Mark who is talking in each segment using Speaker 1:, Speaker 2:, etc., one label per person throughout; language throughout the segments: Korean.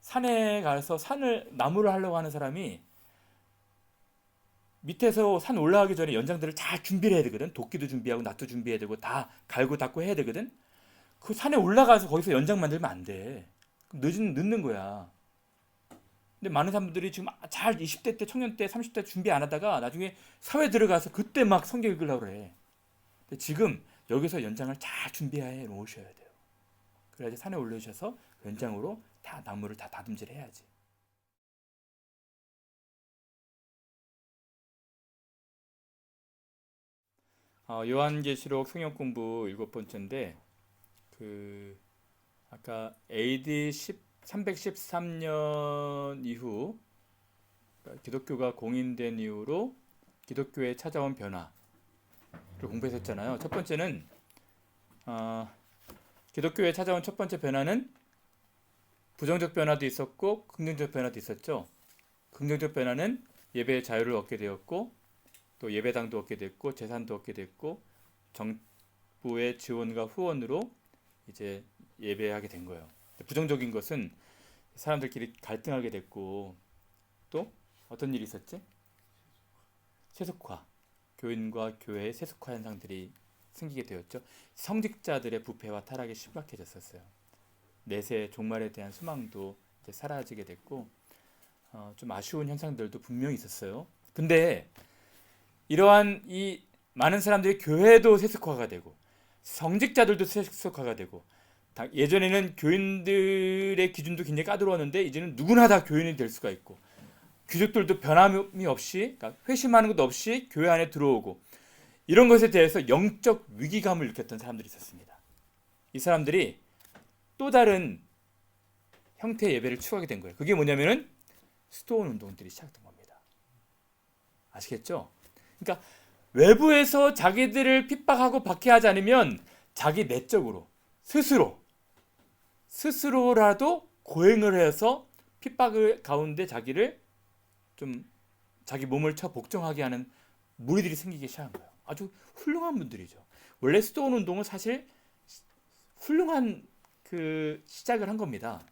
Speaker 1: 산에 가서 나무를 하려고 하는 사람이 밑에서 산 올라가기 전에 연장들을 다 준비를 해야 되거든. 도끼도 준비하고 낫도 준비해야 되고 다 갈고 닦고 해야 되거든. 그 산에 올라가서 거기서 연장 만들면 안 돼. 늦는 거야. 근데 많은 사람들이 지금 잘 20대 때, 청년 때, 30대 준비 안 하다가 나중에 사회 들어가서 그때 막 성경 읽으려고 그래. 근데 지금 여기서 연장을 잘 준비해 놓으셔야 돼요. 그래야지 산에 올라오셔서 연장으로 다 나무를 다 다듬질 해야지. 요한계시록 성경 공부 7번째인데 그 아까 AD 313년 이후 그러니까 기독교가 공인된 이후로 기독교에 찾아온 변화를 공부했었잖아요. 첫 번째는 기독교에 찾아온 첫 번째 변화는 부정적 변화도 있었고 긍정적 변화도 있었죠. 긍정적 변화는 예배의 자유를 얻게 되었고 또 예배당도 얻게 됐고 재산도 얻게 됐고 정부의 지원과 후원으로 이제 예배하게 된 거예요. 부정적인 것은 사람들끼리 갈등하게 됐고 또 어떤 일이 있었지? 세속화, 교인과 교회의 세속화 현상들이 생기게 되었죠. 성직자들의 부패와 타락이 심각해졌었어요. 내세 종말에 대한 소망도 이제 사라지게 됐고 좀 아쉬운 현상들도 분명히 있었어요. 근데 이러한 이 많은 사람들이 교회도 세속화가 되고 성직자들도 세속화가 되고 예전에는 교인들의 기준도 굉장히 까다로웠는데 이제는 누구나 다 교인이 될 수가 있고 귀족들도 변함이 없이 그러니까 회심하는 것도 없이 교회 안에 들어오고 이런 것에 대해서 영적 위기감을 느꼈던 사람들이 있었습니다. 이 사람들이 또 다른 형태의 예배를 추구하게 된 거예요. 그게 뭐냐면은 스토온 운동들이 시작된 겁니다. 아시겠죠? 그러니까 외부에서 자기들을 핍박하고 박해하지 않으면 자기 내적으로 스스로라도 고행을 해서 핍박을 가운데 자기를 좀 자기 몸을 쳐 복종하게 하는 무리들이 생기기 시작한 거예요. 아주 훌륭한 분들이죠. 원래 스토온 운동은 사실 훌륭한 그 시작을 한 겁니다.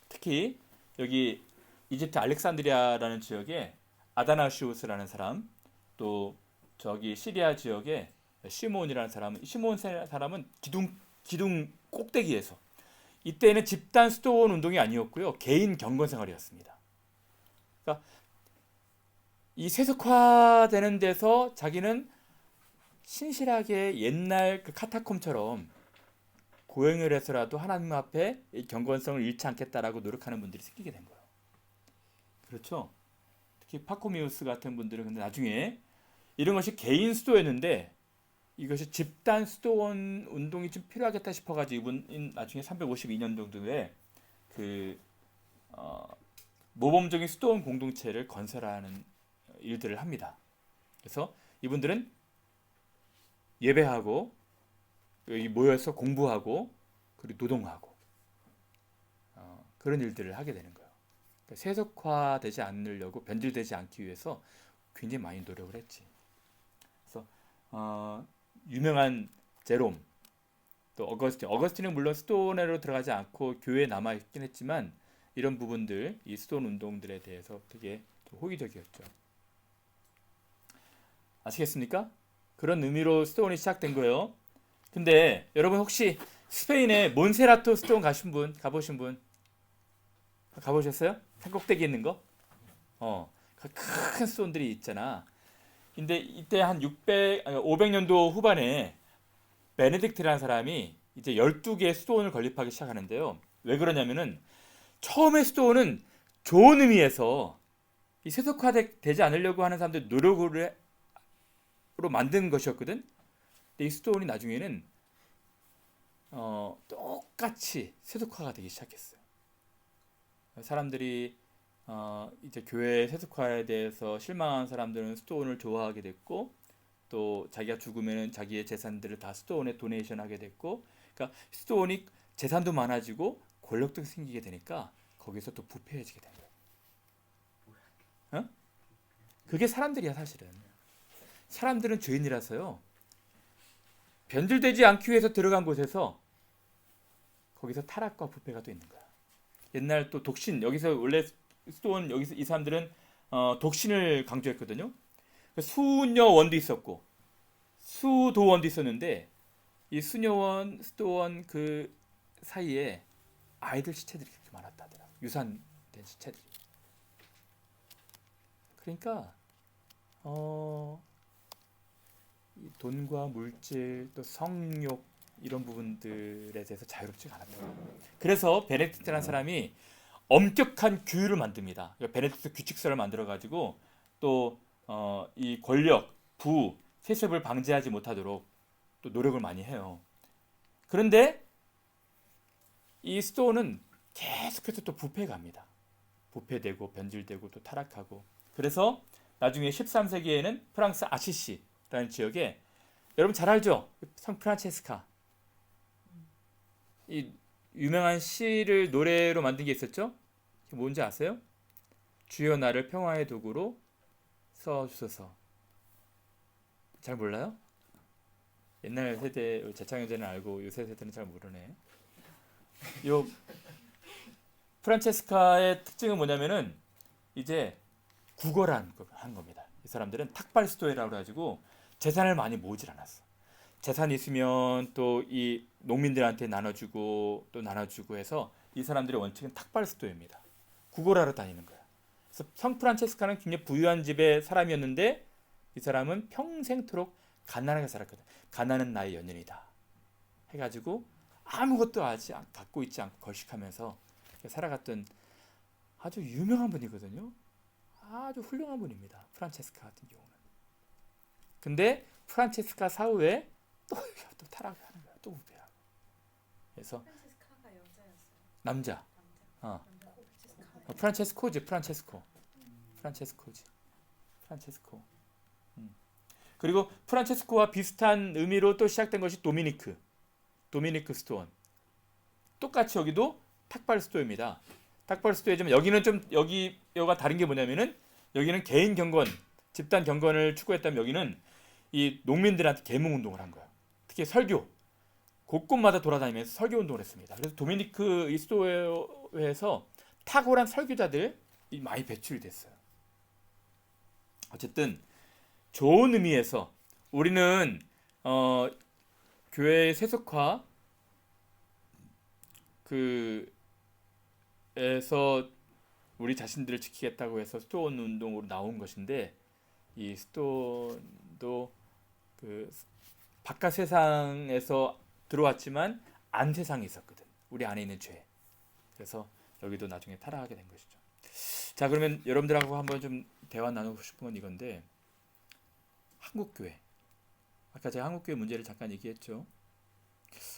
Speaker 1: 특히 여기 이집트 알렉산드리아라는 지역에 아다나시우스라는 사람, 또 저기 시리아 지역에 시몬이라는 사람은 기둥 꼭대기에서 이때는 집단 스토온 운동이 아니었고요. 개인 경건 생활이었습니다. 그러니까 이 세속화되는 데서 자기는 신실하게 옛날 그 카타콤처럼 고행을 해서라도 하나님 앞에 이 경건성을 잃지 않겠다라고 노력하는 분들이 생기게 된 거예요. 그렇죠? 특히 파코미우스 같은 분들은 근데 나중에 이런 것이 개인 수도였는데 이것이 집단 수도원 운동이 좀 필요하겠다 싶어가지고 이분 나중에 352년 정도에 그 모범적인 수도원 공동체를 건설하는 일들을 합니다. 그래서 이분들은 예배하고 여기 모여서 공부하고 그리고 노동하고 그런 일들을 하게 되는 거예요. 그러니까 세속화되지 않으려고 변질되지 않기 위해서 굉장히 많이 노력을 했지. 그래서 유명한 제롬 또 어거스틴은 물론 스토네로 들어가지 않고 교회에 남아 있긴 했지만 이런 부분들 이 스톤 운동들에 대해서 되게 호의적이었죠. 아시겠습니까? 그런 의미로 스톤이 시작된 거예요. 근데 여러분 혹시 스페인에 몬세라토 스톤 가보신 분 가보셨어요? 산 꼭대기 있는 거? 큰 스톤들이 있잖아. 근데 이때 한 500년도 후반에 베네딕트라는 사람이 이제 12개의 수도원을 건립하기 시작하는데요. 왜 그러냐면은 처음에 수도원은 좋은 의미에서 이 세속화되지 않으려고 하는 사람들 노력으로 만든 것이었거든. 근데 이 수도원이 나중에는 똑같이 세속화가 되기 시작했어요. 사람들이 이제 교회 세속화에 대해서 실망한 사람들은 수도원을 좋아하게 됐고 또 자기가 죽으면 자기의 재산들을 다 수도원에 도네이션 하게 됐고 그러니까 수도원이 재산도 많아지고 권력도 생기게 되니까 거기서 또 부패해지게 된 거예요. 어? 그게 사람들이야 사실은. 사람들은 죄인이라서요. 변질되지 않기 위해서 들어간 곳에서 거기서 타락과 부패가 또 있는 거야. 옛날 또 독신 여기서 원래 스토원 여기서 이 사람들은 독신을 강조했거든요. 수녀원도 있었고 수도원도 있었는데 이 수녀원, 스토원 그 사이에 아이들 시체들이 그렇게 많았다더라. 유산된 시체들이. 그러니까 이 돈과 물질 또 성욕 이런 부분들에 대해서 자유롭지가 않았다. 그래서 베네딕트라는 사람이 엄격한 규율을 만듭니다. 그러니까 베네딕트 규칙서를 만들어 가지고 또 이 권력, 부, 세습을 방지하지 못하도록 또 노력을 많이 해요. 그런데 이 스토어는 계속해서 또 부패해 갑니다. 부패되고 변질되고 또 타락하고. 그래서 나중에 13세기에는 프랑스 아시시라는 지역에 여러분 잘 알죠? 성 프란체스카. 이 유명한 시를 노래로 만든 게 있었죠? 뭔지 아세요? 주여 나를 평화의 도구로 써주소서. 잘 몰라요? 옛날 세대 재창현제는 알고 요새 세대는 잘 모르네. 요 프란체스카의 특징은 뭐냐면은 이제 국어를 한 겁니다. 이 사람들은 탁발스토이라고 해가지고 재산을 많이 모으질 않았어. 재산이 있으면 또 이 농민들한테 나눠주고 또 나눠주고 해서 이 사람들의 원칙은 탁발스토입니다. 국어를 하러 다니는 거야. 그래서 성 프란체스카는 굉장히 부유한 집의 사람이었는데 이 사람은 평생토록 가난하게 살았거든. 가난은 나의 연연이다 해가지고 아무것도 갖고 있지 않고 걸식하면서 살아갔던 아주 유명한 분이거든요. 아주 훌륭한 분입니다. 프란체스카 같은 경우는. 근데 프란체스카 사후에 또 타락을 하는 거야. 또 부패하고. 그래서
Speaker 2: 프란체스카가 여자였어요.
Speaker 1: 남자.
Speaker 2: 남자.
Speaker 1: 어. 프란체스코지. 프란체스코. 그리고 프란체스코와 비슷한 의미로 또 시작된 것이 도미니크 스토원. 똑같이 여기도 탁발 스토어입니다. 탁발 스토어지만 여기는 좀 여기가 다른 게 뭐냐면은 여기는 개인 경건, 집단 경건을 추구했다면 여기는 이 농민들한테 계몽 운동을 한 거야. 특히 설교, 곳곳마다 돌아다니면서 설교 운동을 했습니다. 그래서 도미니크 이 스토어에서 탁월한 설교자들이 많이 배출이 됐어요. 어쨌든 좋은 의미에서 우리는 교회의 세속화 에서 우리 자신들을 지키겠다고 해서 스토온 운동으로 나온 것인데 이 스토온도 그 바깥 세상에서 들어왔지만 안 세상에 있었거든. 우리 안에 있는 죄. 그래서 여기도 나중에 타락하게 된 것이죠. 자, 그러면 여러분들하고 한번 좀 대화 나누고 싶은 건 이건데 한국교회. 아까 제가 한국교회 문제를 잠깐 얘기했죠.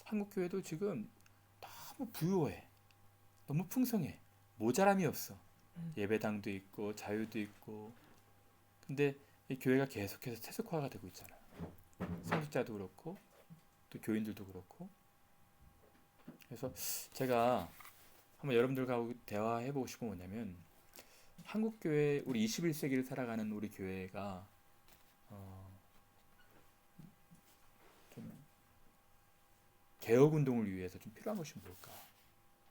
Speaker 1: 한국교회도 지금 너무 부유해. 너무 풍성해. 모자람이 없어. 예배당도 있고 자유도 있고. 근데 이 교회가 계속해서 세속화가 되고 있잖아요. 성직자도 그렇고 또 교인들도 그렇고. 그래서 제가 한번 여러분들과 대화해보고 싶은 건 뭐냐면 한국교회 우리 21세기를 살아가는 우리 교회가 좀 개혁운동을 위해서 좀 필요한 것이 뭘까?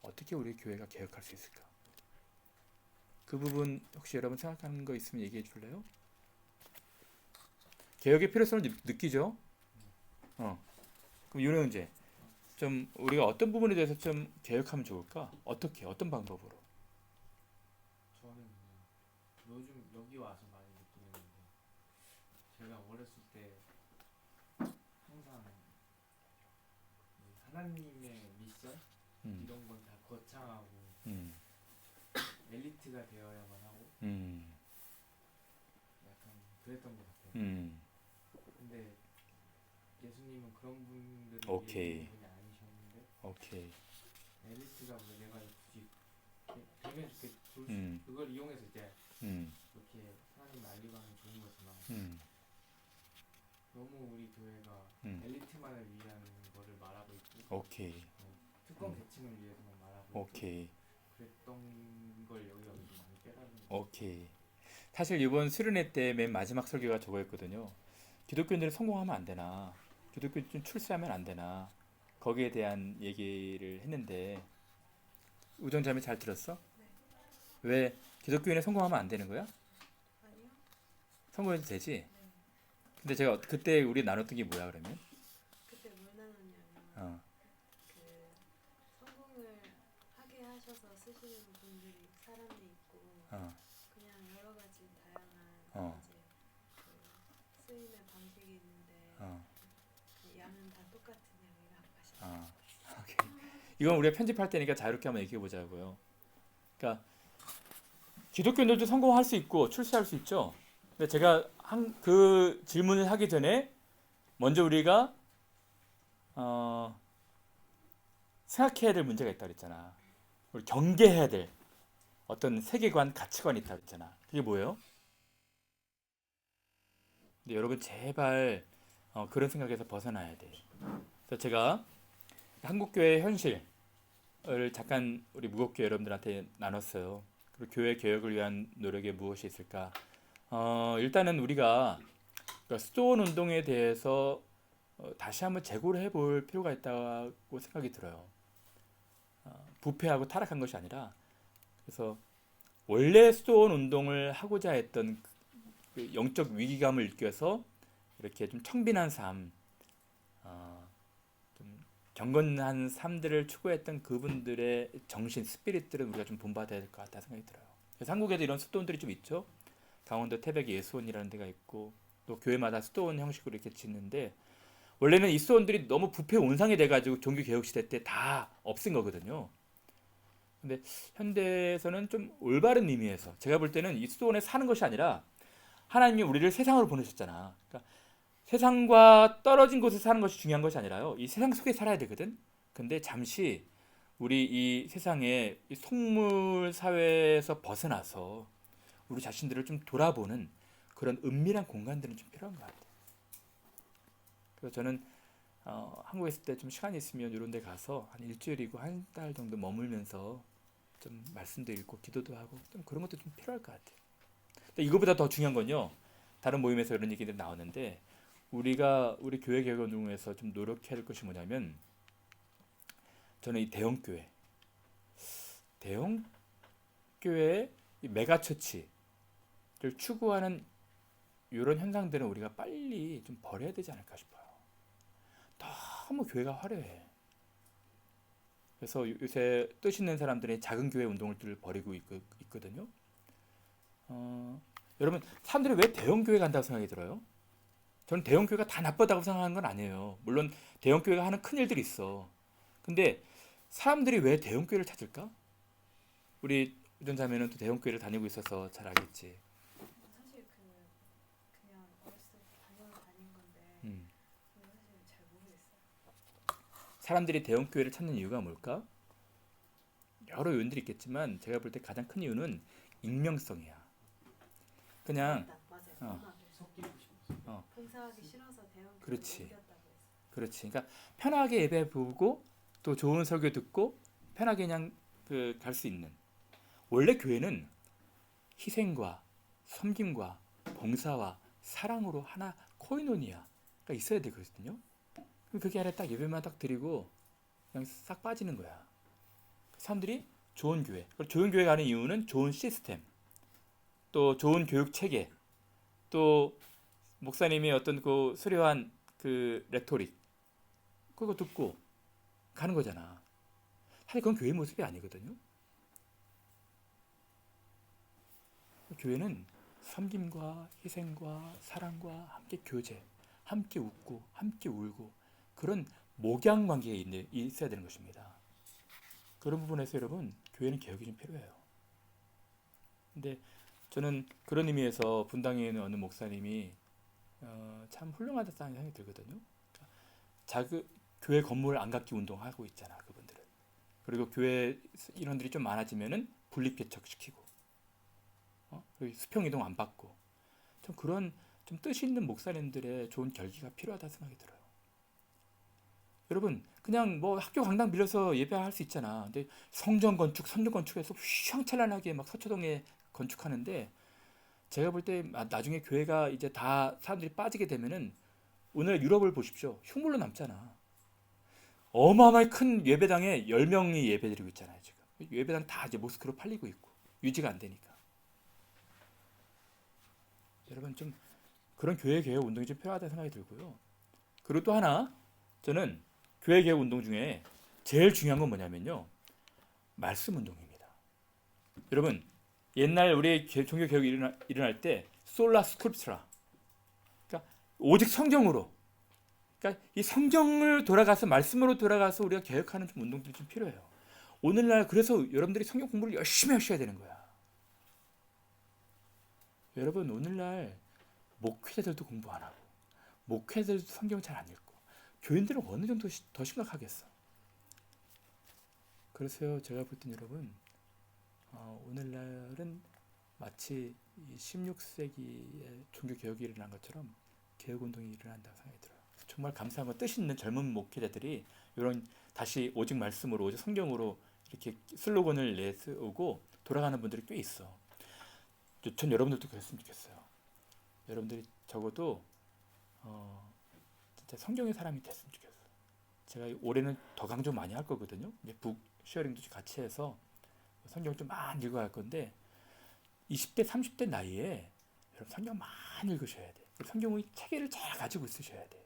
Speaker 1: 어떻게 우리 교회가 개혁할 수 있을까? 그 부분 혹시 여러분 생각하는 거 있으면 얘기해 줄래요? 개혁의 필요성을 느끼죠? 그럼 윤영재, 좀 우리가 어떤 부분에 대해서 좀 개혁하면 좋을까? 어떤 방법으로?
Speaker 3: 저는 요즘 여기 와서 많이 느끼는 건데 제가 어렸을 때 항상 하나님의 미션
Speaker 1: 음,
Speaker 3: 이런 건 다 거창하고
Speaker 1: 음,
Speaker 3: 엘리트가 되어야만 하고 약간 그랬던 것 같아요. 근데 예수님은 그런 분들을
Speaker 1: 오케이.
Speaker 3: 위해 분이 아니셨는데
Speaker 1: 오케이.
Speaker 3: 엘리트가 뭐 내가 굳이 되면 좋겠
Speaker 1: 음,
Speaker 3: 그걸 이용해서 이제
Speaker 1: 음,
Speaker 3: 이렇게 하나님을 알리고 하면 좋은 거지만
Speaker 1: 음,
Speaker 3: 너무 우리 교회가
Speaker 1: 음.
Speaker 3: 엘리트만을 위한 거를 말하고 있고
Speaker 1: 오케이.
Speaker 3: 특권 계층을 위해서만 말하고 있고
Speaker 1: 오케이.
Speaker 3: 그랬던 걸 여기가 좀 많이 깨달은 거.
Speaker 1: 오케이. 사실 이번 수련회 때 맨 마지막 설교가 저거였거든요. 기독교인들이 성공하면 안 되나? 기독교인 좀 출세하면 안 되나? 거기에 대한 얘기를 했는데 우정자매 잘 들었어?
Speaker 2: 네.
Speaker 1: 왜 기독교인에 성공하면 안 되는 거야?
Speaker 2: 아니요?
Speaker 1: 성공해도 되지?
Speaker 2: 네.
Speaker 1: 근데 제가 그때 우리 나눴던 게 뭐야 그러면?
Speaker 2: 그때 뭘 나눴냐면
Speaker 1: 어,
Speaker 2: 그 성공을 하게 하셔서 쓰시는 분들이 사람이 있고
Speaker 1: 어,
Speaker 2: 그냥 여러 가지 다양한
Speaker 1: 어.
Speaker 2: 이제 그 쓰임의 방식이 있는데
Speaker 1: 어,
Speaker 2: 그 양은 다 똑같은 양이라고 하셨어요.
Speaker 1: 오케이. 이건 우리가 편집할 때니까 자유롭게 한번 얘기해 보자고요. 그러니까 기독교인들도 성공할 수 있고 출세할 수 있죠. 근데 제가 그 질문을 하기 전에 먼저 우리가 생각해야 될 문제가 있다 그랬잖아. 우리 경계해야 될 어떤 세계관, 가치관이 있다 그랬잖아. 그게 뭐예요? 근데 여러분 제발 그런 생각에서 벗어나야 돼. 그래서 제가 한국교회 현실을 잠깐 우리 무겁게 여러분들한테 나눴어요. 그리고 교회 개혁을 위한 노력에 무엇이 있을까? 일단은 우리가 그러니까 수도원 운동에 대해서 다시 한번 재고를 해볼 필요가 있다고 생각이 들어요. 부패하고 타락한 것이 아니라 그래서 원래 수도원 운동을 하고자 했던 그 영적 위기감을 느껴서 이렇게 좀 청빈한 삶, 좀 경건한 삶들을 추구했던 그분들의 정신, 스피릿들은 우리가 좀 본받아야 될 것 같다 생각이 들어요. 그래서 한국에도 이런 수도원들이 좀 있죠. 강원도 태백에 예수원이라는 데가 있고 또 교회마다 수도원 형식으로 이렇게 짓는데 원래는 이 수도원들이 너무 부패 온상이 돼가지고 종교 개혁 시대 때 다 없앤 거거든요. 근데 현대에서는 좀 올바른 의미에서 제가 볼 때는 이 수도원에 사는 것이 아니라 하나님이 우리를 세상으로 보내셨잖아. 그러니까 세상과 떨어진 곳에 사는 것이 중요한 것이 아니라요. 이 세상 속에 살아야 되거든. 근데 잠시 우리 이 세상의 이 속물 사회에서 벗어나서 우리 자신들을 좀 돌아보는 그런 은밀한 공간들은 좀 필요한 것 같아요. 그래서 저는 한국에 있을 때 좀 시간이 있으면 이런 데 가서 한 일주일이고 한 달 정도 머물면서 좀 말씀도 읽고 기도도 하고 좀 그런 것도 좀 필요할 것 같아요. 근데 이거보다 더 중요한 건요. 다른 모임에서 이런 얘기들이 나오는데 우리가 우리 교회 개혁 운동에서 좀 노력해야 할 것이 뭐냐면 저는 이 대형 교회 이 메가처치를 추구하는 이런 현상들은 우리가 빨리 좀 버려야 되지 않을까 싶어요. 너무 교회가 화려해. 그래서 요새 뜻 있는 사람들이 작은 교회 운동을 벌이고 있거든요. 여러분 사람들이 왜 대형 교회 간다고 생각이 들어요? 저는 대형 교회가 다 나쁘다고 생각하는 건 아니에요. 물론 대형 교회가 하는 큰 일들이 있어. 근데 사람들이 왜 대형 교회를 찾을까? 우리 유전자매는 또 대형 교회를 다니고 있어서 잘 알겠지.
Speaker 2: 사실 그냥 어렸을 때 당연히 다닌 건데
Speaker 1: 음.
Speaker 2: 사실 잘 모르겠어요.
Speaker 1: 사람들이 대형 교회를 찾는 이유가 뭘까? 여러 요인들이 있겠지만 제가 볼 때 가장 큰 이유는 익명성이야. 그냥
Speaker 2: 맞다, 맞아요.
Speaker 1: 어.
Speaker 2: 맞아요.
Speaker 3: 섞이고 싶어서.
Speaker 2: 봉사하기 싫어서 대형
Speaker 1: 그렇지.
Speaker 2: 옮겼다고 했어요.
Speaker 1: 그렇지. 그러니까 편하게 예배 보고 또 좋은 설교 듣고 편하게 그냥 갈 수 있는. 원래 교회는 희생과 섬김과 봉사와 사랑으로 하나 코이노니아가 있어야 되거든요. 그게 아니라 딱 예배만 딱 드리고 그냥 싹 빠지는 거야. 사람들이 좋은 교회, 좋은 교회 가는 이유는 좋은 시스템, 또 좋은 교육 체계, 또 목사님이 어떤 그 수려한 그 레토릭 그거 듣고 가는 거잖아. 사실 그건 교회 모습이 아니거든요. 교회는 섬김과 희생과 사랑과 함께 교제, 함께 웃고 함께 울고 그런 목양 관계가 있어야 되는 것입니다. 그런 부분에서 여러분 교회는 개혁이 좀 필요해요. 근데 저는 그런 의미에서 분당에 있는 어느 목사님이 참 훌륭하다는 생각이 들거든요. 교회 건물 안 갖기 운동하고 있잖아 그분들은. 그리고 교회 인원들이 좀 많아지면은 분립개척시키고 그리고 수평 이동 안 받고 좀 그런 좀 뜻 있는 목사님들의 좋은 결기가 필요하다 생각이 들어요. 여러분 그냥 뭐 학교 강당 빌려서 예배할 수 있잖아. 근데 성전 건축해서 휘황찬란하게 막 서초동에 건축하는데 제가 볼 때 나중에 교회가 이제 다 사람들이 빠지게 되면은 오늘 유럽을 보십시오. 흉물로 남잖아. 어마어마하게 큰 예배당에 10명이 예배드리고 있잖아요 지금. 예배당 다 이제 모스크로 팔리고 있고 유지가 안 되니까. 여러분 좀 그런 교회 개혁 운동이 좀 필요하다는 생각이 들고요. 그리고 또 하나 저는 교회 개혁 운동 중에 제일 중요한 건 뭐냐면요. 말씀 운동입니다. 여러분 옛날 우리 종교 개혁이 일어날 때 솔라 스크립트라, 그러니까 오직 성경으로, 그러니까 이 성경을 돌아가서 말씀으로 돌아가서 우리가 개혁하는 좀 운동들이 좀 필요해요. 오늘날 그래서 여러분들이 성경 공부를 열심히 하셔야 되는 거야. 여러분 오늘날 목회자들도 공부 안 하고 목회자들도 성경을 잘 안 읽고 교인들은 어느 정도 더 심각하겠어. 그래서요 제가 볼 땐 여러분 오늘날은 마치 16세기에 종교 개혁이 일어난 것처럼 개혁 운동이 일어난다고 생각이 들어요. 정말 감사한 건 뜻 있는 젊은 목회자들이 이런 다시 오직 말씀으로 오직 성경으로 이렇게 슬로건을 내세우고 돌아가는 분들이 꽤 있어. 전 여러분들도 그랬으면 좋겠어요. 여러분들이 적어도 진짜 성경의 사람이 됐으면 좋겠어요. 제가 올해는 더 강조 많이 할 거거든요. 이제 북 쉐어링도 같이 해서 성경 좀 많이 읽어야 할 건데 20대 30대 나이에 여러분 성경 많이 읽으셔야 돼. 성경의 체계를 잘 가지고 있으셔야 돼.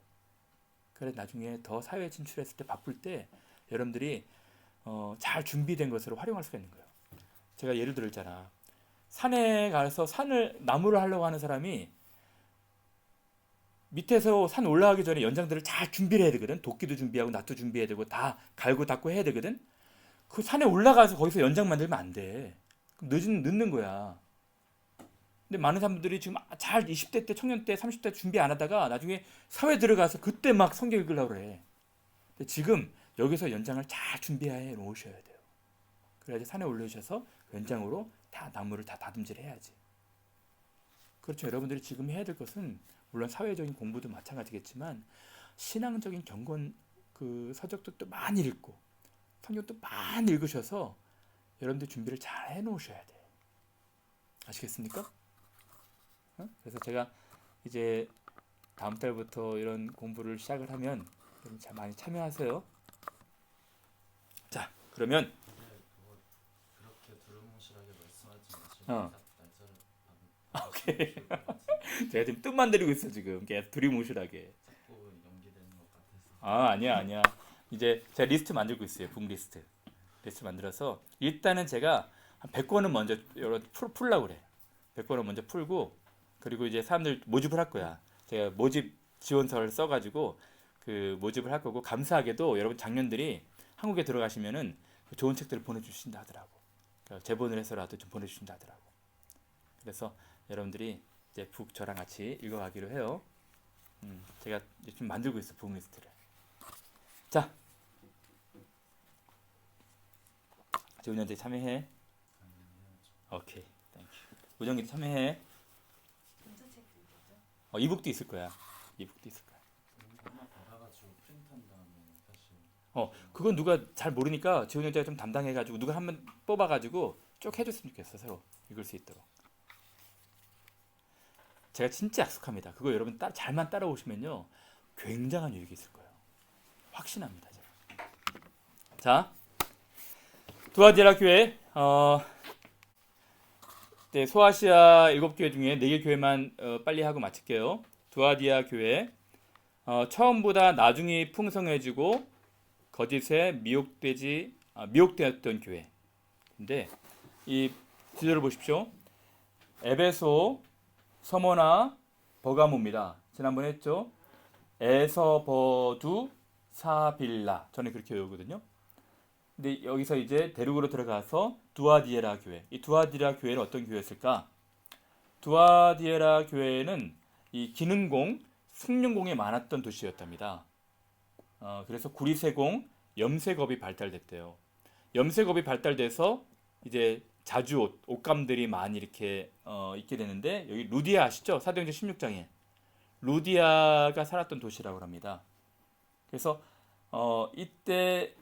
Speaker 1: 그래 나중에 더 사회에 진출했을 때 바쁠 때 여러분들이 잘 준비된 것으로 활용할 수가 있는 거예요. 제가 예를 들었잖아. 산에 가서 나무를 하려고 하는 사람이 밑에서 산 올라가기 전에 연장들을 잘 준비를 해야 되거든. 도끼도 준비하고 낫도 준비해야 되고 다 갈고 닦고 해야 되거든. 그 산에 올라가서 거기서 연장 만들면 안 돼. 늦는 거야. 근데 많은 사람들이 지금 잘 20대 때, 청년 때, 30대 준비 안 하다가 나중에 사회 들어가서 그때 막 성경 읽으려고 그래. 근데 지금 여기서 연장을 잘 준비해 놓으셔야 돼요. 그래야지 산에 올라오셔서 연장으로 다 나무를 다 다듬질 해야지. 그렇죠. 여러분들이 지금 해야 될 것은 물론 사회적인 공부도 마찬가지겠지만 신앙적인 경건 그 서적도 또 많이 읽고 성경도 많이 읽으셔서 여러분들 준비를 잘 해놓으셔야 돼. 아시겠습니까? 그래서 제가 이제 다음 달부터 이런 공부를 시작을 하면 여러분 잘 많이 참여하세요. 자, 그러면
Speaker 4: 그거 그렇게 두루뭉실하게 말씀하지 마시고
Speaker 1: 어.
Speaker 4: 날짜를
Speaker 1: 오케이. 제가 지금 뜻 만들고 있어 지금 계속 두리뭉실하게.
Speaker 4: 자꾸 연기되는 것 같아서.
Speaker 1: 아니야. 이제 제가 리스트 만들고 있어요. 북 리스트 만들어서 일단은 제가 한 100권은 먼저 여러 풀려고 그래. 100권은 먼저 풀고 그리고 이제 사람들 모집을 할 거야. 제가 모집 지원서를 써가지고 그 모집을 할 거고 감사하게도 여러분 장년들이 한국에 들어가시면은 좋은 책들을 보내주신다 하더라고. 그러니까 제본을 해서라도 좀 보내주신다 하더라고. 그래서 여러분들이 이제 북 저랑 같이 읽어가기로 해요. 제가 지금 만들고 있어 북 리스트를. 자, 재훈이한테 참여해. 오케이, 땡큐. 우정이도 참여해.
Speaker 2: 전자책도 있겠죠?
Speaker 1: 이북도 있을 거야. 이북도 있을 거야.
Speaker 4: 하나 받아가지고 프린트한 다음에 다시.
Speaker 1: 그건 누가 잘 모르니까 재훈이가 좀 담당해가지고 누가 한 번 뽑아가지고 쭉 해줬으면 좋겠어. 서로 읽을 수 있도록. 제가 진짜 약속합니다. 그거 여러분 잘만 따라오시면요 굉장한 유익이 있을 거예요. 확신합니다. 제가. 자, 두아디라 교회 네, 소아시아 7교회 중에 4개 교회만 빨리 하고 마칠게요. 두아디아 교회 처음보다 나중이 풍성해지고 거짓에 미혹되었던 교회. 근데 이 지도를 보십시오. 에베소, 서머나, 버가모입니다. 지난번에 했죠. 에서버두, 사빌라. 저는 그렇게 외우거든요. 근데 여기서 이제 대륙으로 들어가서 두아디에라 교회. 이 두아디에라 교회는 어떤 교회였을까? 두아디에라 교회는 이 기능공, 숭늉공이 많았던 도시였답니다. 그래서 구리세공, 염색업이 발달됐대요. 염색업이 발달돼서 이제 자주옷, 옷감들이 많이 이렇게 있게 되는데 여기 루디아 아시죠? 사도행전 16장에 루디아가 살았던 도시라고 합니다. 그래서 이때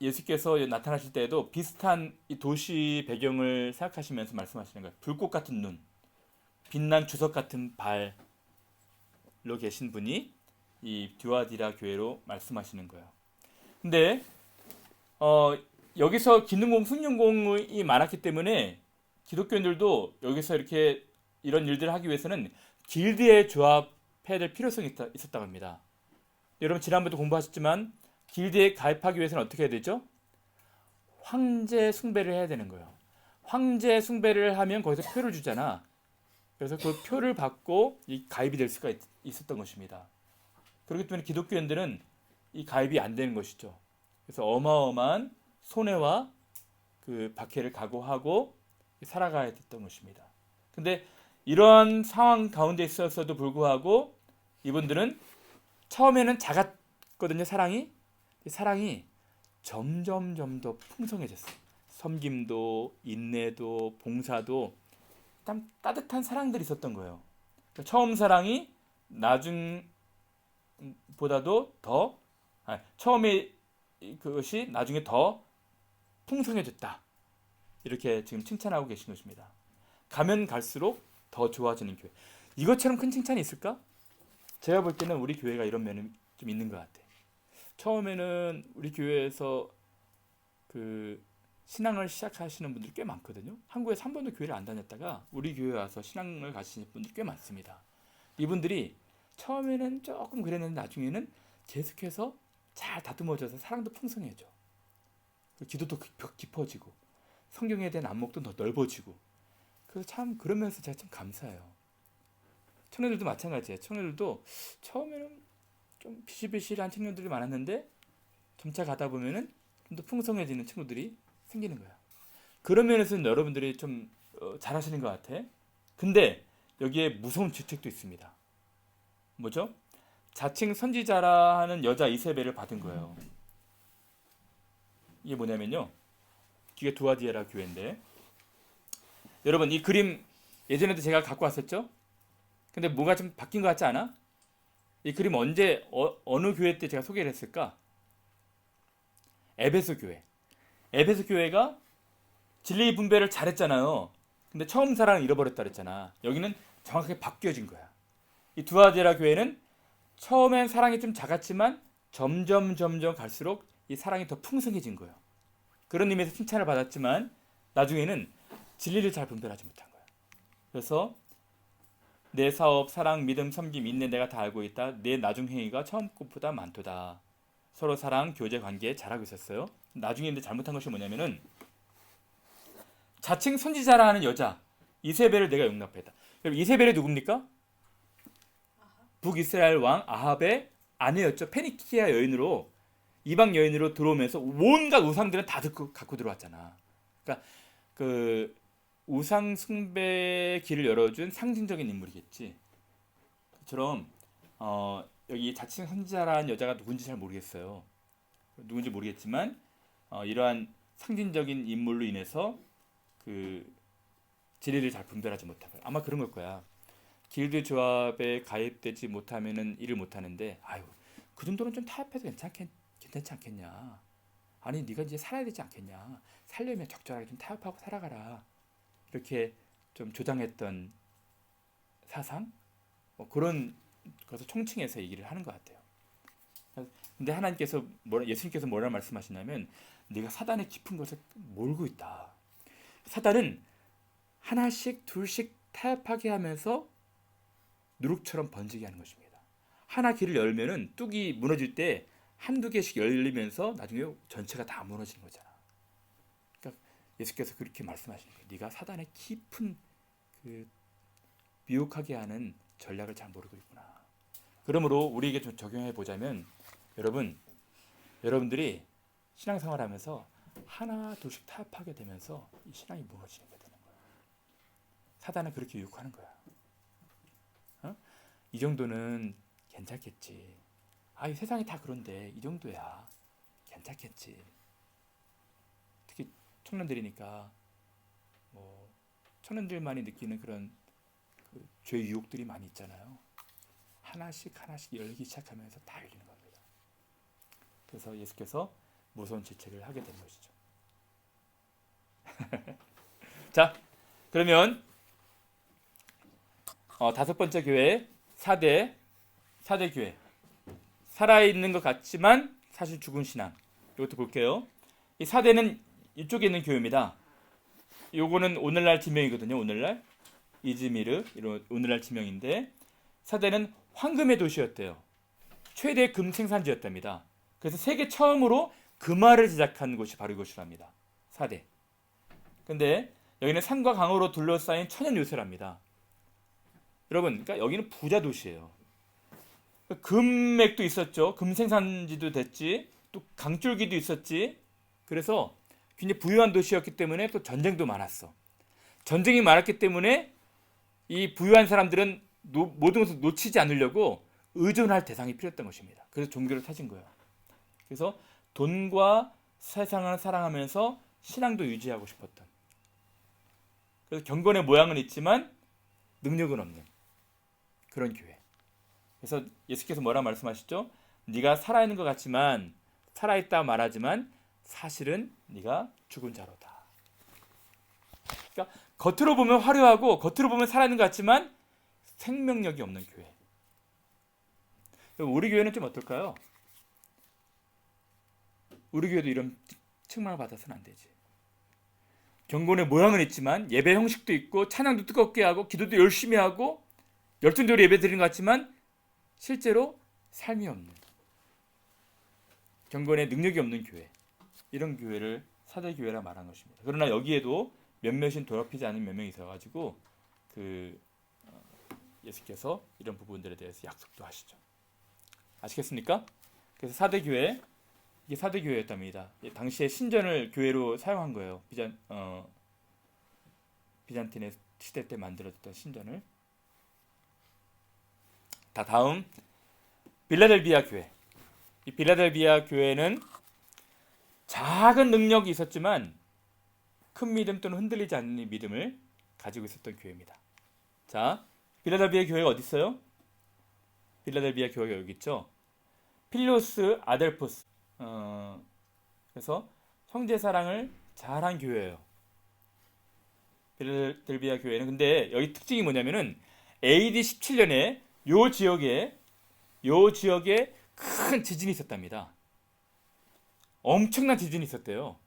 Speaker 1: 예수께서 나타나실 때에도 비슷한 이 도시 배경을 생각하시면서 말씀하시는 거예요. 불꽃 같은 눈, 빛난 주석 같은 발로 계신 분이 이 듀아디라 교회로 말씀하시는 거예요. 근데 여기서 기능공, 승용공이 많았기 때문에 기독교인들도 여기서 이렇게 이런 일들을 하기 위해서는 길드에 조합해야 될 필요성이 있었다고 합니다. 여러분 지난번에도 공부하셨지만 길드에 가입하기 위해서는 어떻게 해야 되죠? 황제 숭배를 해야 되는 거예요. 황제 숭배를 하면 거기서 표를 주잖아. 그래서 그 표를 받고 이 가입이 될 수가 있었던 것입니다. 그렇기 때문에 기독교인들은 이 가입이 안 되는 것이죠. 그래서 어마어마한 손해와 그 박해를 각오하고 살아가야 됐던 것입니다. 근데 이러한 상황 가운데 있었어도 불구하고 이분들은 처음에는 작았거든요. 사랑이 점점 더 풍성해졌어요. 섬김도 인내도 봉사도 참 따뜻한 사랑들이 있었던 거예요. 처음 사랑이 나중보다도 더 처음에 그것이 나중에 더 풍성해졌다. 이렇게 지금 칭찬하고 계신 것입니다. 가면 갈수록 더 좋아지는 교회. 이것처럼 큰 칭찬이 있을까? 제가 볼 때는 우리 교회가 이런 면이 좀 있는 것 같아. 처음에는 우리 교회에서 그 신앙을 시작하시는 분들이 꽤 많거든요. 한국에서 한 번도 교회를 안 다녔다가 우리 교회에 와서 신앙을 가시는 분들이 꽤 많습니다. 이분들이 처음에는 조금 그랬는데 나중에는 계속해서 잘 다듬어져서 사랑도 풍성해져. 기도도 깊어지고 성경에 대한 안목도 더 넓어지고. 그래서 참 그러면서 제가 참 감사해요. 청년들도 마찬가지예요. 청년들도 처음에는 좀 비실비실한 청년들이 많았는데 점차 가다 보면은 좀 더 풍성해지는 친구들이 생기는 거야. 그런 면에서는 여러분들이 좀 잘하시는 것 같아. 근데 여기에 무서운 죄책도 있습니다. 뭐죠? 자칭 선지자라 하는 여자 이세벨을 받은 거예요. 이게 뭐냐면요. 이게 두아디에라 교회인데 여러분 이 그림 예전에도 제가 갖고 왔었죠? 근데 뭐가 좀 바뀐 것 같지 않아? 이 그림 언제 어느 교회 때 제가 소개를 했을까? 에베소 교회. 에베소 교회가 진리 분배를 잘했잖아요. 근데 처음 사랑을 잃어버렸다 그랬잖아. 여기는 정확하게 바뀌어진 거야. 이 두아디에라 교회는 처음엔 사랑이 좀 작았지만 점점 갈수록 이 사랑이 더 풍성해진 거예요. 그런 의미에서 칭찬을 받았지만 나중에는 진리를 잘 분별하지 못한 거예요. 그래서 내 사업, 사랑, 믿음, 섬김, 인내 내가 다 알고 있다. 내 나중 행위가 처음 것보다 많도다. 서로 사랑, 교제, 관계에 잘하고 있었어요. 나중에 근데 잘못한 것이 뭐냐면은 자칭 선지자라 하는 여자 이세벨을 내가 용납했다. 여러분 이세벨이 누굽니까? 북이스라엘 왕 아합의 아내였죠. 페니키아 여인으로 이방 여인으로 들어오면서 온갖 우상들은 다 갖고 들어왔잖아. 그러니까 그 우상 숭배의 길을 열어준 상징적인 인물이겠지. 그처럼 여기 자칭 선지자라는 여자가 누군지 잘 모르겠어요. 누군지 모르겠지만 이러한 상징적인 인물로 인해서 그 진리를 잘 분별하지 못하고 아마 그런 걸 거야. 길드 조합에 가입되지 못하면은 일을 못하는데 아유 그 정도는 좀 타협해도 괜찮지 않겠냐. 아니 네가 이제 살아야 되지 않겠냐. 살려면 적절하게 좀 타협하고 살아가라. 이렇게 좀 조장했던 사상 뭐 그런 것을 총칭해서 얘기를 하는 것 같아요. 근데 하나님께서 예수님께서 뭐라 말씀하시냐면 네가 사단의 깊은 것을 몰고 있다. 사단은 하나씩 둘씩 타협하게 하면서 누룩처럼 번지게 하는 것입니다. 하나 길을 열면은 뚝이 무너질 때 한두 개씩 열리면서 나중에 전체가 다 무너지는 거잖아. 그러니까 예수께서 그렇게 말씀하시는 거예요. 네가 사단의 깊은 그 미혹하게 하는 전략을 잘 모르고 있구나. 그러므로 우리에게 좀 적용해 보자면 여러분들이 신앙생활하면서 하나 둘씩 타협하게 되면서 이 신앙이 무너지게 되는 거야. 사단은 그렇게 유혹하는 거야. 이 정도는 괜찮겠지. 이 세상이 다 그런데 이 정도야 괜찮겠지. 특히 청년들이니까 뭐 청년들만이 느끼는 그런 그 죄 유혹들이 많이 있잖아요. 하나씩 열기 시작하면서 다 열리는 겁니다. 그래서 예수께서 무서운 질책을 하게 된 것이죠. 자, 그러면 다섯 번째 교회 사대 교회 살아있는 것 같지만 사실 죽은 신앙 이것도 볼게요. 이 사대는 이쪽에 있는 교회입니다. 요거는 오늘날 지명이거든요. 오늘날 이즈미르 이런 오늘날 지명인데 사대는 황금의 도시였대요. 최대 금 생산지였답니다. 그래서 세계 처음으로 금화를 제작한 곳이 바로 이곳이랍니다. 사대. 근데 여기는 산과 강으로 둘러싸인 천연 요새랍니다. 여러분, 그러니까 여기는 부자 도시예요. 금맥도 있었죠. 금 생산지도 됐지. 또 강줄기도 있었지. 그래서 굉장히 부유한 도시였기 때문에 또 전쟁도 많았어. 전쟁이 많았기 때문에 이 부유한 사람들은 모든 것을 놓치지 않으려고 의존할 대상이 필요했던 것입니다. 그래서 종교를 찾은 거예요. 그래서 돈과 세상을 사랑하면서 신앙도 유지하고 싶었던. 그래서 경건의 모양은 있지만 능력은 없는 그런 교회. 그래서 예수께서 뭐라 말씀하시죠? 네가 살아있는 것 같지만 살아있다 말하지만 사실은 네가 죽은 자로다. 그러니까 겉으로 보면 화려하고 겉으로 보면 살아있는 것 같지만 생명력이 없는 교회. 우리 교회는 좀 어떨까요? 우리 교회도 이런 책망을 받아서는 안 되지. 경건의 모양은 있지만 예배 형식도 있고 찬양도 뜨겁게 하고 기도도 열심히 하고 열정적으로 예배 드리는 것 같지만 실제로 삶이 없는 경건의 능력이 없는 교회. 이런 교회를 사대 교회라 말한 것입니다. 그러나 여기에도 몇몇인 더럽히지 않은 몇 명이 있어가지고 예수께서 이런 부분들에 대해서 약속도 하시죠. 아시겠습니까? 그래서 사대 교회 이게 사대 교회였답니다. 당시에 신전을 교회로 사용한 거예요. 비잔틴의 시대 때 만들어졌던 신전을. 다음 빌라델비아 교회. 이 빌라델비아 교회는 작은 능력이 있었지만 큰 믿음 또는 흔들리지 않는 믿음을 가지고 있었던 교회입니다. 자, 빌라델비아 교회가 어디 있어요? 빌라델비아 교회가 여기 있죠. 필로스 아델포스. 그래서 형제 사랑을 잘한 교회예요. 빌라델비아 교회는. 근데 여기 특징이 뭐냐면은 AD 17년에 요 지역에 큰 지진이 있었답니다. 엄청난 지진이 있었대요.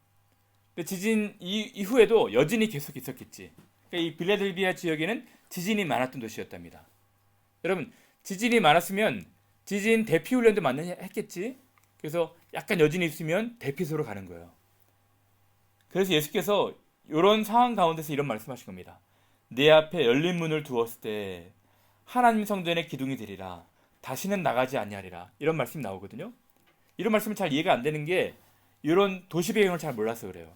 Speaker 1: 근데 지진 이후에도 여진이 계속 있었겠지. 그러니까 이 빌라델비아 지역에는 지진이 많았던 도시였답니다. 여러분, 지진이 많았으면 지진 대피 훈련도 많이 했겠지. 그래서 약간 여진이 있으면 대피소로 가는 거예요. 그래서 예수께서 이런 상황 가운데서 이런 말씀하신 겁니다. 내 앞에 열린 문을 두었을 때 하나님 성전의 기둥이 되리라. 다시는 나가지 아니하리라. 이런 말씀이 나오거든요. 이런 말씀은 잘 이해가 안 되는 게 이런 도시 배경을 잘 몰라서 그래요.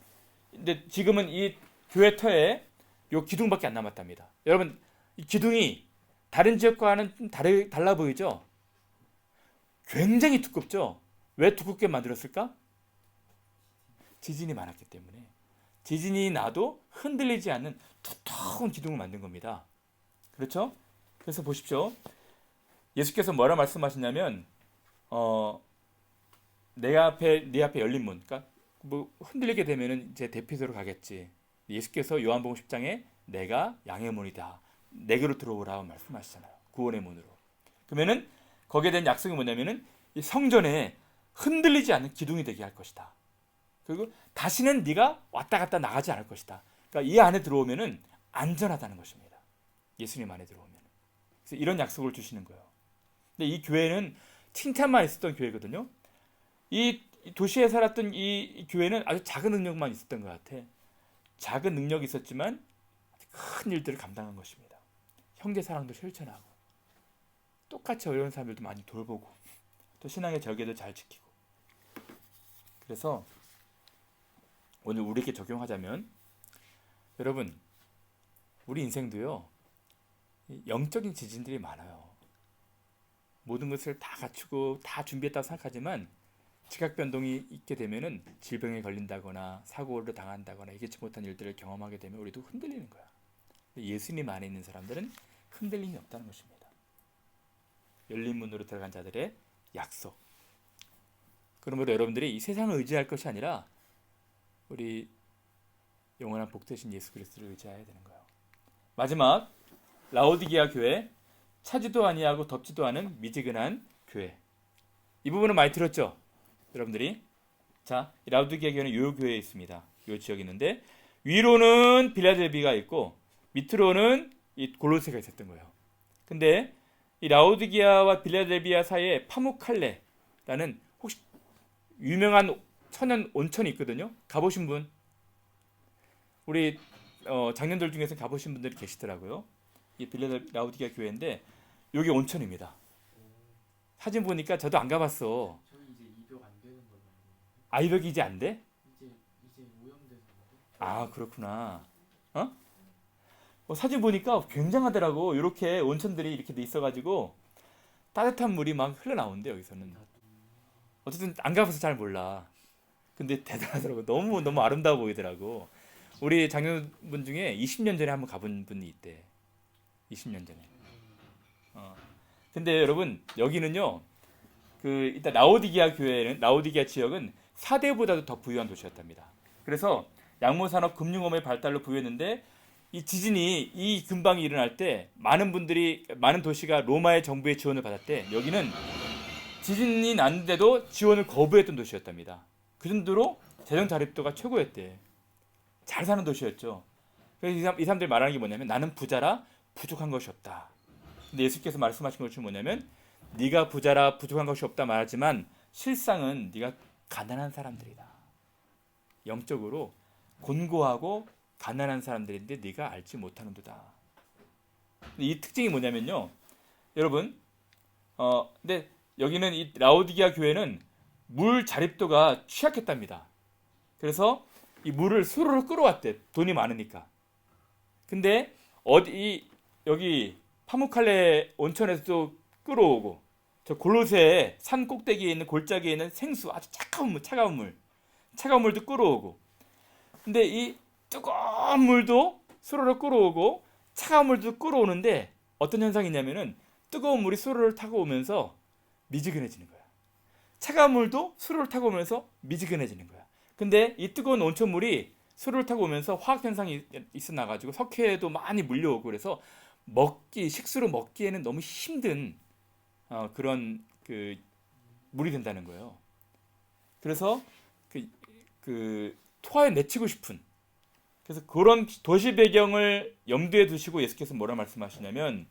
Speaker 1: 근데 지금은 이 교회 터에 요 기둥밖에 안 남았답니다. 여러분, 이 기둥이 다른 지역과는 좀 달라 보이죠? 굉장히 두껍죠? 왜 두껍게 만들었을까? 지진이 많았기 때문에. 지진이 나도 흔들리지 않는 두터운 기둥을 만든 겁니다. 그렇죠? 그래서 보십시오. 예수께서 뭐라 말씀하시냐면 네 앞에 열린 문. 그러니까 뭐 흔들리게 되면은 이제 대피소로 가겠지. 예수께서 요한복음 10장에 내가 양의 문이다. 내게로 들어오라고 말씀하시잖아요. 구원의 문으로. 그러면은 거기에 대한 약속이 뭐냐면은 이 성전에 흔들리지 않는 기둥이 되게 할 것이다. 그리고 다시는 네가 왔다 갔다 나가지 않을 것이다. 그러니까 이 안에 들어오면은 안전하다는 것입니다. 예수님 안에 들어오면. 그래서 이런 약속을 주시는 거예요. 근데 이 교회는 칭찬만 있었던 교회거든요. 이 도시에 살았던 이 교회는 아주 작은 능력만 있었던 것 같아. 작은 능력이 있었지만 큰 일들을 감당한 것입니다. 형제 사랑도 실천하고 똑같이 어려운 사람들도 많이 돌보고 또 신앙의 절개도 잘 지키고. 그래서 오늘 우리에게 적용하자면 여러분, 우리 인생도요 영적인 지진들이 많아요. 모든 것을 다 갖추고 다 준비했다고 생각하지만 지각 변동이 있게 되면은 질병에 걸린다거나 사고를 당한다거나 예기치 못한 일들을 경험하게 되면 우리도 흔들리는 거야. 예수님 안에 있는 사람들은 흔들림이 없다는 것입니다. 열린 문으로 들어간 자들의 약속. 그러므로 여러분들이 이 세상을 의지할 것이 아니라 우리 영원한 복 되신 예수 그리스도를 의지해야 되는 거예요. 마지막 라오디게아 교회, 차지도 아니하고 덥지도 않은 미지근한 교회. 이 부분은 많이 들었죠? 여러분들이 자, 라우디게아 교회는 요 교회에 있습니다. 요 지역에 있는데 위로는 빌라델비가 있고 밑으로는 이 골로새가 있었던 거예요. 근데 이 라우디게아와 빌라델비아 사이에 파무칼레라는 혹시 유명한 천연 온천이 있거든요. 가보신 분? 우리 장년들 중에서 가보신 분들이 계시더라고요. 이 라우디게아 교회인데 여기 온천입니다. 사진 보니까 저도 안 가봤어.
Speaker 3: 저희 이제 입역 안 되는 걸로 알고 있는데.
Speaker 1: 아이벽이 이제 안 돼?
Speaker 3: 이제 오염돼서.
Speaker 1: 아, 그렇구나. 사진 보니까 굉장하더라고. 이렇게 온천들이 이렇게 돼 있어가지고 따뜻한 물이 막 흘러나오는데 여기서는. 어쨌든 안 가봐서 잘 몰라. 근데 대단하더라고. 너무 너무 아름다워 보이더라고. 우리 장년분 중에 20년 전에 한번 가본 분이 있대. 20년 전에. 근데 여러분 여기는요. 일단 라오디게아 교회는 라오디게아 지역은 사대보다도 더 부유한 도시였답니다. 그래서 양모산업 금융업의 발달로 부유했는데 이 지진이 이 근방이 일어날 때 많은 도시가 로마의 정부의 지원을 받았대. 여기는 지진이 났는데도 지원을 거부했던 도시였답니다. 그 정도로 재정 자립도가 최고였대. 잘 사는 도시였죠. 그래서 이 사람들이 말하는 게 뭐냐면 나는 부자라 부족한 것이 없다. 근데 예수께서 말씀하신 것이 뭐냐면 네가 부자라 부족한 것이 없다 말하지만 실상은 네가 가난한 사람들이다. 영적으로 곤고하고 가난한 사람들인데 네가 알지 못하는도다. 이 특징이 뭐냐면요. 여러분 근데 여기는 이 라오디게아 교회는 물 자립도가 취약했답니다. 그래서 이 물을 수로로 끌어왔대. 돈이 많으니까. 근데 여기 파무칼레 온천에서도 끌어오고 저 골로새 산 꼭대기에 있는 골짜기에 있는 생수 아주 차가운 물도 끌어오고. 근데 이 뜨거운 물도 수로로 끌어오고 차가운 물도 끌어오는데 어떤 현상이 있냐면은 뜨거운 물이 수로를 타고 오면서 미지근해지는 거야. 차가운 물도 수로를 타고 오면서 미지근해지는 거야. 근데 이 뜨거운 온천물이 수로를 타고 오면서 화학 현상이 있어 나가지고 석회도 많이 물려오고 그래서 식수로 먹기에는 너무 힘든 그런 물이 된다는 거예요. 그래서 토하에 내치고 싶은 그래서 그런 도시 배경을 염두에 두시고 예수께서 뭐라 말씀하시냐면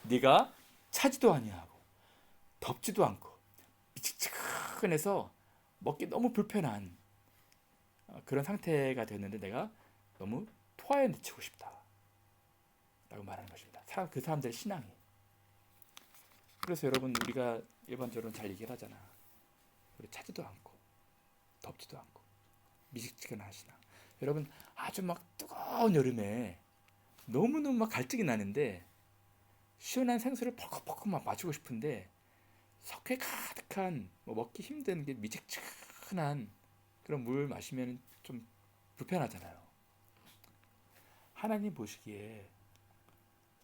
Speaker 1: 네가 차지도 아니하고 덥지도 않고 미치근해서 먹기 너무 불편한 그런 상태가 됐는데 내가 너무 토하에 내치고 싶다 라고 말하는 것입니다. 그 사람들의 신앙이. 그래서 여러분 우리가 일반적으로 잘 얘기를 하잖아. 우리 차지도 않고 덥지도 않고 미지근한 신앙. 여러분 아주 막 뜨거운 여름에 너무너무 막 갈증이 나는데 시원한 생수를 펄컥펄컥 막 마시고 싶은데 석회 가득한 먹기 힘든 게 미지근한 그런 물 마시면 좀 불편하잖아요. 하나님 보시기에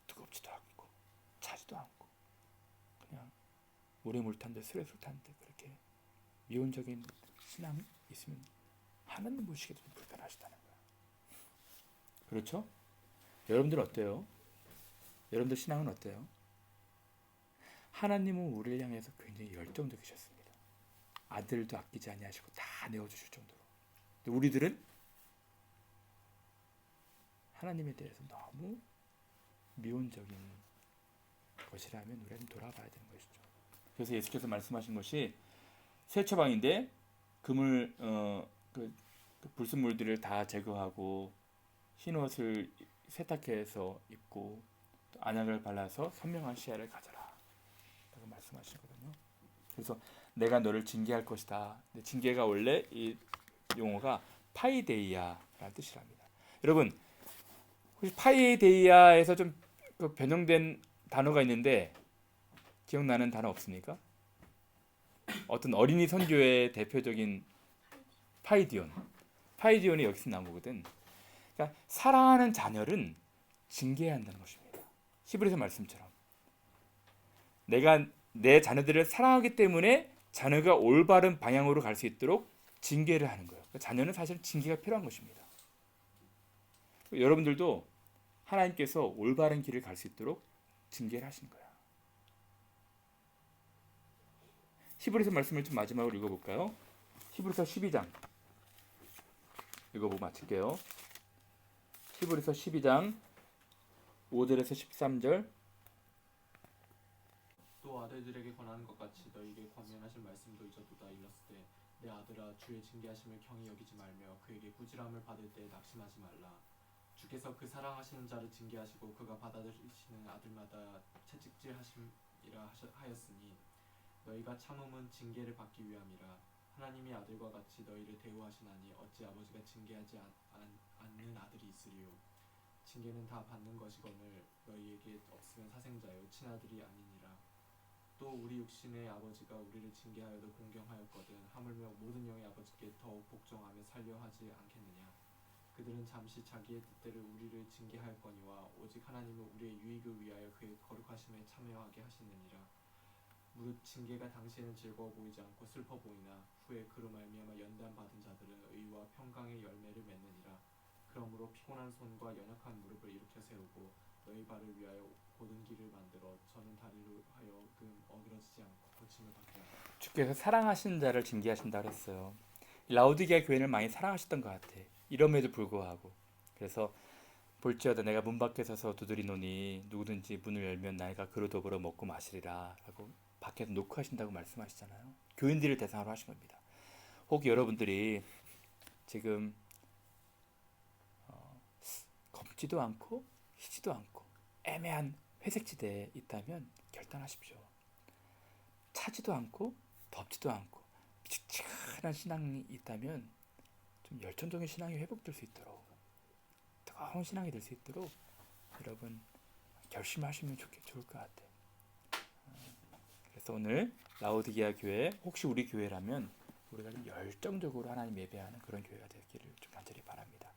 Speaker 1: 뜨겁지도 않고 차지도 않고 그냥 물에 물 탄 듯 술에 술 탄 듯 그렇게 미온적인 신앙이 있으면 하나님 보시기에도 좀 불편하시다는 거예요. 그렇죠? 여러분들 어때요? 여러분들 신앙은 어때요? 하나님은 우리를 향해서 굉장히 열정적이셨습니다. 아들도 아끼지 아니하시고 다 내어주실 정도로. 근데 우리들은 하나님에 대해서 너무 미온적인 것이라면 우리는 돌아봐야 되는 것이죠. 그래서 예수께서 말씀하신 것이 세처방인데 그물 그 불순물들을 다 제거하고 흰 옷을 세탁해서 입고 또 안약을 발라서 선명한 시야를 가져라 라고 말씀하시거든요. 그래서 내가 너를 징계할 것이다. 근데 징계가 원래 이 용어가 파이데이아라는 뜻이랍니다. 여러분 혹시 파이데이아에서 좀 변형된 단어가 있는데 기억나는 단어 없습니까? 어떤 어린이 선교의 대표적인 파이디온이 여기서 나오거든. 그러니까 사랑하는 자녀는 징계해야 한다는 것입니다. 히브리서 말씀처럼 내가 내 자녀들을 사랑하기 때문에 자녀가 올바른 방향으로 갈 수 있도록 징계를 하는 거예요. 그러니까 자녀는 사실 징계가 필요한 것입니다. 여러분들도 하나님께서 올바른 길을 갈 수 있도록 징계를 하신 거야. 히브리서 말씀을 좀 마지막으로 읽어볼까요? 히브리서 12장 읽어보고 마칠게요. 히브리서 12장 5절에서 13절.
Speaker 5: 또 아들들에게 권하는 것 같이 너희에게 권면하신 말씀도 잊어두다 일렀을 때 내 아들아 주의 징계하심을 경히 여기지 말며 그에게 꾸지람을 받을 때 낙심하지 말라. 주께서 그 사랑하시는 자를 징계하시고 그가 받아들이시는 아들마다 채찍질하심이라 하였으니 너희가 참음은 징계를 받기 위함이라. 하나님이 아들과 같이 너희를 대우하시나니 어찌 아버지가 징계하지 않는 아들이 있으리요. 징계는 다 받는 것이거늘 너희에게 없으면 사생자요 친아들이 아니니라. 또 우리 육신의 아버지가 우리를 징계하여도 공경하였거든 하물며 모든 영의 아버지께 더욱 복종하며 살려 하지 않겠느냐. 그들은 잠시 자기의 뜻대로 우리를 징계하였거니와 오직 하나님은 우리의 유익을 위하여 그의 거룩하심에 참여하게 하시느니라. 무릇 징계가 당시에는 즐거워 보이지 않고 슬퍼 보이나 후에 그로 말미암아 연단 받은 자들은 의와 평강의 열매를 맺느니라. 그러므로 피곤한 손과 연약한 무릎을 일으켜 세우고 너희 발을 위하여 곧은 길을 만들어 저는 다리로 하여금 어그러지지 않고 고침을 받게 하라.
Speaker 1: 주께서 사랑하시는 자를 징계하신다 그랬어요. 라오디게아 교회를 많이 사랑하셨던 것 같아. 이럼에도 불구하고. 그래서 볼지어다 내가 문 밖에 서서 두드리노니 누구든지 문을 열면 나이가 그로 더불어 먹고 마시리라 라고 밖에서 노크하신다고 말씀하시잖아요. 교인들을 대상으로 하신 겁니다. 혹 여러분들이 지금 검지도 않고 희지도 않고 애매한 회색지대에 있다면 결단하십시오. 차지도 않고 덥지도 않고 칙칙한 신앙이 있다면 좀 열정적인 신앙이 회복될 수 있도록 뜨거운 신앙이 될 수 있도록 여러분 결심하시면 좋을 것 같아요. 그래서 오늘 라오디게아 교회 혹시 우리 교회라면 우리가 좀 열정적으로 하나님 예배하는 그런 교회가 되기를 좀 간절히 바랍니다.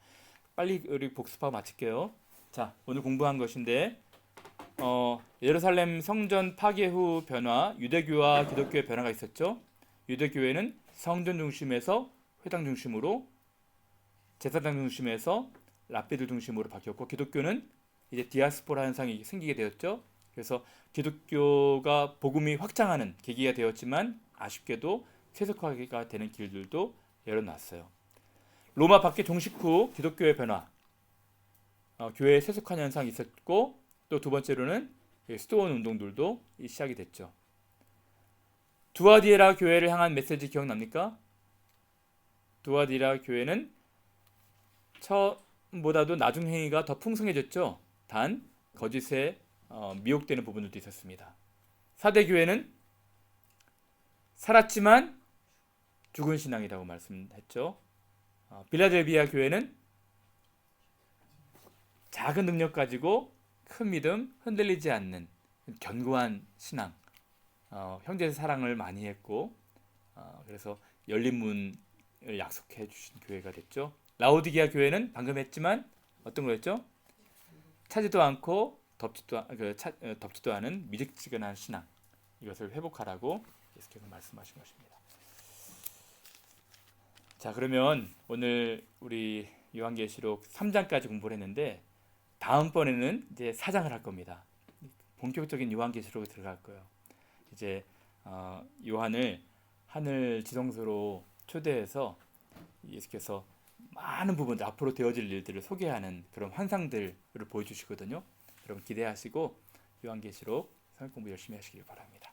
Speaker 1: 빨리 우리 복습하고 마칠게요. 자, 오늘 공부한 것인데 예루살렘 성전 파괴 후 변화, 유대교와 기독교의 변화가 있었죠. 유대교회는 성전 중심에서 회당 중심으로, 제사장 중심에서 랍비들 중심으로 바뀌었고, 기독교는 이제 디아스포라 현상이 생기게 되었죠. 그래서 기독교가 복음이 확장하는 계기가 되었지만 아쉽게도 세속화가 되는 길들도 열어놨어요. 로마 박해 종식 후 기독교의 변화, 교회의 세속화 현상이 있었고, 또 두 번째로는 수도원 운동들도 시작이 됐죠. 두아디에라 교회를 향한 메시지 기억납니까? 두아디에라 교회는 처음보다도 나중 행위가 더 풍성해졌죠. 단 거짓에 미혹되는 부분들도 있었습니다. 사대 교회는 살았지만 죽은 신앙이라고 말씀했죠. 빌라델비아 교회는 작은 능력 가지고 큰 믿음, 흔들리지 않는 견고한 신앙, 형제 사랑을 많이 했고, 그래서 열린 문을 약속해 주신 교회가 됐죠. 라오디게아 교회는 방금 했지만 어떤 거였죠? 차지도 않고 덥지도 않은 미직지근한 신앙, 이것을 회복하라고 예수께서 말씀하신 것입니다. 자, 그러면 오늘 우리 요한계시록 3장까지 공부를 했는데 다음번에는 이제 4장을 할 겁니다. 본격적인 요한계시록에 들어갈 거예요. 이제 요한을 하늘 지성소로 초대해서 예수께서 많은 부분들, 앞으로 되어질 일들을 소개하는 그런 환상들을 보여주시거든요. 여러분 기대하시고 요한계시록 성경 공부 열심히 하시길 바랍니다.